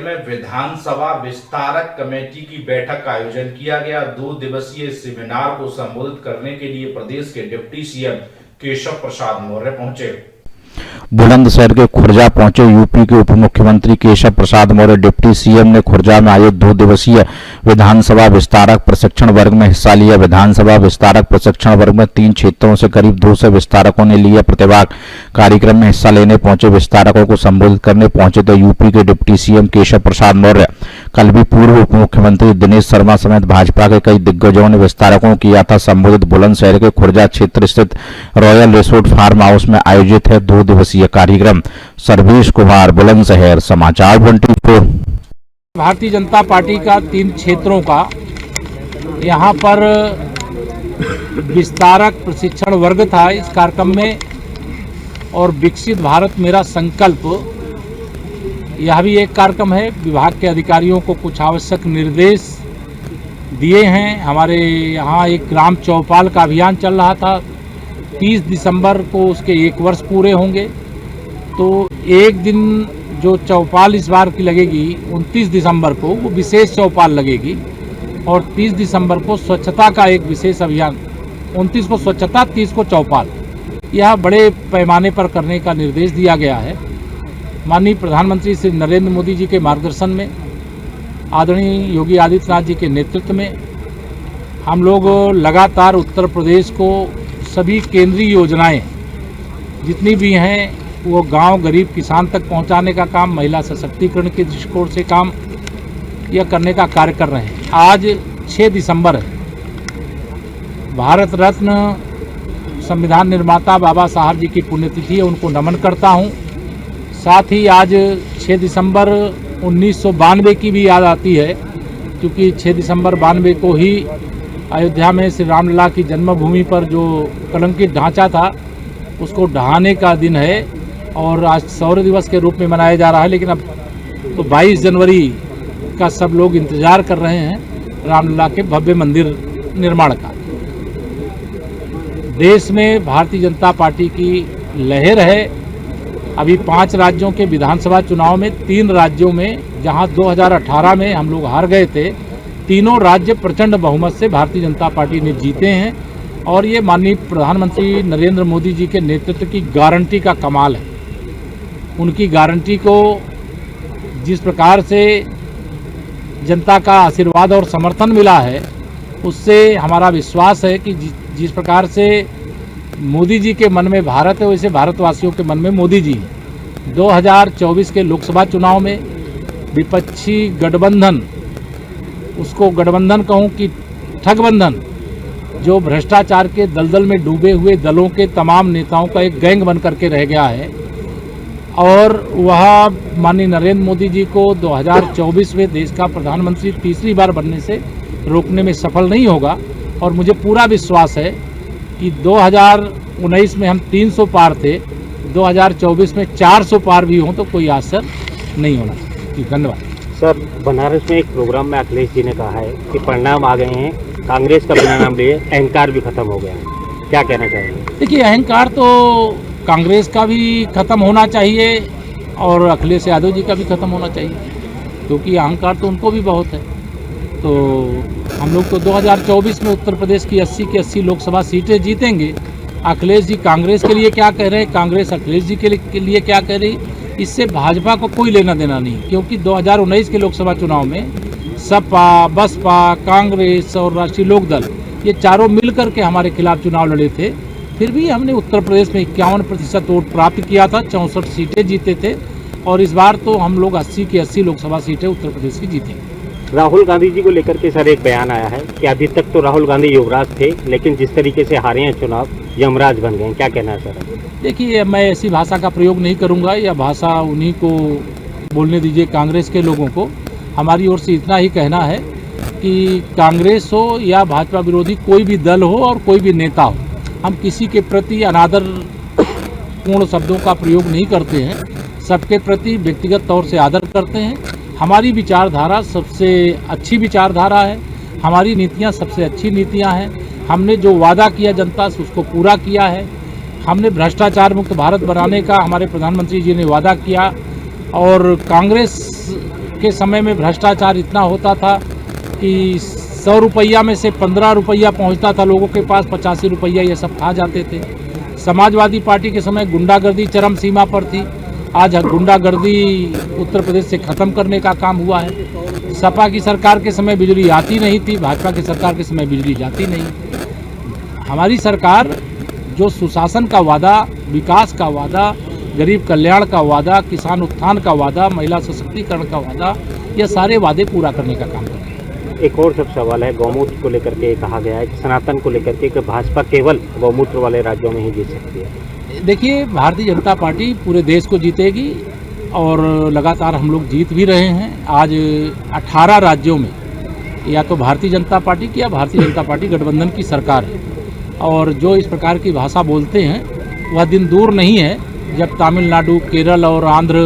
में विधानसभा विस्तारक कमेटी की बैठक का आयोजन किया गया। 2 दिवसीय सेमिनार को संबोधित करने के लिए प्रदेश के डिप्टी सीएम केशव प्रसाद मौर्य पहुंचे। बुलंदशहर के खुर्जा पहुंचे यूपी के उप मुख्यमंत्री केशव प्रसाद मौर्य। डिप्टी सीएम ने खुर्जा में आयोजित 2 दिवसीय विधानसभा विस्तारक प्रशिक्षण वर्ग में हिस्सा लिया। विधानसभा विस्तारक प्रशिक्षण वर्ग में 3 क्षेत्रों से करीब 200 विस्तारकों ने लिया प्रतिभाग। कार्यक्रम में हिस्सा लेने पहुंचे विस्तारकों को संबोधित करने पहुंचे तो यूपी के डिप्टी सीएम केशव प्रसाद मौर्य। कल भी पूर्व उप मुख्यमंत्री दिनेश शर्मा समेत भाजपा के कई दिग्गजों ने विस्तारकों को किया था संबोधित। बुलंदशहर के खुर्जा क्षेत्र स्थित रॉयल रिसोर्ट फार्म हाउस में आयोजित है 2 दिवसीय कार्यक्रम। सर्वेश कुमार, बुलंदशहर, समाचार 24। भारतीय जनता पार्टी का 3 क्षेत्रों का यहाँ पर विस्तारक प्रशिक्षण वर्ग था इस कार्यक्रम में, और विकसित भारत मेरा संकल्प यह भी एक कार्यक्रम है। विभाग के अधिकारियों को कुछ आवश्यक निर्देश दिए हैं। हमारे यहाँ एक ग्राम चौपाल का अभियान चल रहा था, 30 दिसंबर को उसके 1 वर्ष पूरे होंगे। तो एक दिन जो चौपाल इस बार की लगेगी 29 दिसंबर को, वो विशेष चौपाल लगेगी, और 30 दिसंबर को स्वच्छता का एक विशेष अभियान, 29 को स्वच्छता, 30 को चौपाल, यह बड़े पैमाने पर करने का निर्देश दिया गया है। माननीय प्रधानमंत्री श्री नरेंद्र मोदी जी के मार्गदर्शन में, आदरणीय योगी आदित्यनाथ जी के नेतृत्व में हम लोग लगातार उत्तर प्रदेश को सभी केंद्रीय योजनाएं जितनी भी हैं वो गांव गरीब किसान तक पहुंचाने का काम, महिला सशक्तिकरण के दृष्टिकोण से काम यह करने का कार्य कर रहे हैं। आज 6 दिसंबर है, भारत रत्न संविधान निर्माता बाबा साहब जी की पुण्यतिथि है, उनको नमन करता हूं। साथ ही आज 6 दिसंबर 1992 की भी याद आती है, क्योंकि 6 दिसंबर 92 को ही अयोध्या में श्री रामलला की जन्मभूमि पर जो कलंकित ढांचा था उसको ढहाने का दिन है, और आज शौर्य दिवस के रूप में मनाया जा रहा है। लेकिन अब तो 22 जनवरी का सब लोग इंतजार कर रहे हैं रामलला के भव्य मंदिर निर्माण का। देश में भारतीय जनता पार्टी की लहर है। अभी 5 राज्यों के विधानसभा चुनाव में 3 राज्यों में, जहां 2018 में हम लोग हार गए थे, तीनों राज्य प्रचंड बहुमत से भारतीय जनता पार्टी ने जीते हैं, और ये माननीय प्रधानमंत्री नरेंद्र मोदी जी के नेतृत्व की गारंटी का कमाल है। उनकी गारंटी को जिस प्रकार से जनता का आशीर्वाद और समर्थन मिला है, उससे हमारा विश्वास है कि जिस प्रकार से मोदी जी के मन में भारत है, वैसे भारतवासियों के मन में मोदी जी हैं। 2024 के लोकसभा चुनाव में विपक्षी गठबंधन, उसको गठबंधन कहूँ कि ठगबंधन, जो भ्रष्टाचार के दलदल में डूबे हुए दलों के तमाम नेताओं का एक गैंग बन करके रह गया है, और वह माननीय नरेंद्र मोदी जी को 2024 में देश का प्रधानमंत्री तीसरी बार बनने से रोकने में सफल नहीं होगा। और मुझे पूरा विश्वास है कि 2019 में हम 300 पार थे, 2024 में 400 पार भी हों तो कोई आश्चर्य नहीं होना। जी, धन्यवाद। सर, बनारस में एक प्रोग्राम में अखिलेश जी ने कहा है कि परिणाम आ गए हैं, कांग्रेस का परिणाम लिए अहंकार भी खत्म हो गया है, क्या कहना चाहेंगे? देखिए, अहंकार तो कांग्रेस का भी खत्म होना चाहिए और अखिलेश यादव जी का भी खत्म होना चाहिए, क्योंकि अहंकार तो उनको भी बहुत है। तो हम लोग तो 2024 में उत्तर प्रदेश की 80 की 80 लोकसभा सीटें जीतेंगे। अखिलेश जी कांग्रेस के लिए क्या कह रहे हैं, कांग्रेस अखिलेश जी के लिए क्या कह रही, इससे भाजपा को कोई लेना देना नहीं, क्योंकि 2019 के लोकसभा चुनाव में सपा, बसपा, कांग्रेस और राष्ट्रीय लोकदल, ये चारों मिलकर के हमारे खिलाफ चुनाव लड़े थे। फिर भी हमने उत्तर प्रदेश में 51% वोट प्राप्त किया था, 64 सीटें जीते थे, और इस बार तो हम लोग 80 की 80 लोकसभा सीटें उत्तर प्रदेश की जीतेंगे। राहुल गांधी जी को लेकर के सर एक बयान आया है कि अभी तक तो राहुल गांधी युवराज थे, लेकिन जिस तरीके से हारे हैं चुनाव, यमराज बन गए, क्या कहना है सर? देखिए, मैं ऐसी भाषा का प्रयोग नहीं करूंगा, यह भाषा उन्हीं को बोलने दीजिए, कांग्रेस के लोगों को। हमारी ओर से इतना ही कहना है कि कांग्रेस हो या भाजपा विरोधी कोई भी दल हो और कोई भी नेता हो, हम किसी के प्रति अनादर पूर्ण शब्दों का प्रयोग नहीं करते हैं, सबके प्रति व्यक्तिगत तौर से आदर करते हैं। हमारी विचारधारा सबसे अच्छी विचारधारा है, हमारी नीतियां सबसे अच्छी नीतियां हैं। हमने जो वादा किया जनता से उसको पूरा किया है। हमने भ्रष्टाचार मुक्त भारत बनाने का हमारे प्रधानमंत्री जी ने वादा किया, और कांग्रेस के समय में भ्रष्टाचार इतना होता था कि 100 रुपया में से 15 रुपया पहुंचता था लोगों के पास, 85 रुपया ये सब खा जाते थे। समाजवादी पार्टी के समय गुंडागर्दी चरम सीमा पर थी। आज गुंडागर्दी उत्तर प्रदेश से ख़त्म करने का काम हुआ है। सपा की सरकार के समय बिजली आती नहीं थी, भाजपा की सरकार के समय बिजली जाती नहीं। हमारी सरकार जो सुशासन का वादा, विकास का वादा, गरीब कल्याण का वादा, किसान उत्थान का वादा, महिला सशक्तिकरण का वादा, ये सारे वादे पूरा करने का काम कर रही है। एक और सब सवाल है गौमूत्र को लेकर के, कहा गया है कि सनातन को लेकर के कि भाजपा केवल गौमूत्र वाले राज्यों में ही जीत सकती है। देखिए, भारतीय जनता पार्टी पूरे देश को जीतेगी और लगातार हम लोग जीत भी रहे हैं। आज 18 राज्यों में या तो भारतीय जनता पार्टी की या भारतीय जनता पार्टी गठबंधन की सरकार है, और जो इस प्रकार की भाषा बोलते हैं वह दिन दूर नहीं है जब तमिलनाडु, केरल और आंध्र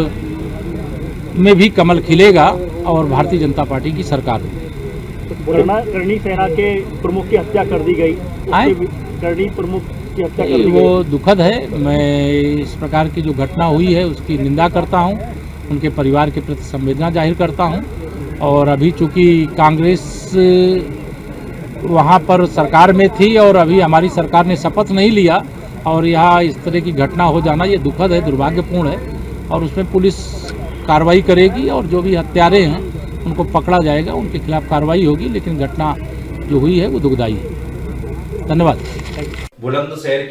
में भी कमल खिलेगा और भारतीय जनता पार्टी की सरकार होगी। करणी सेना के प्रमुख की हत्या कर दी गई, करणी प्रमुख की हत्या कर दी गई। वो दुखद है। मैं इस प्रकार की जो घटना हुई है उसकी निंदा करता हूं, उनके परिवार के प्रति संवेदना जाहिर करता हूं। और अभी चूंकि कांग्रेस वहां पर सरकार में थी और अभी हमारी सरकार ने शपथ नहीं लिया, और यहाँ इस तरह की घटना हो जाना ये दुखद है, दुर्भाग्यपूर्ण है, और उसमें पुलिस कार्रवाई करेगी और जो भी हत्यारे हैं उनको पकड़ा जाएगा, उनके खिलाफ कार्रवाई होगी। लेकिन घटना जो हुई है वो दुखदायी है। धन्यवाद। बुलंदशहर की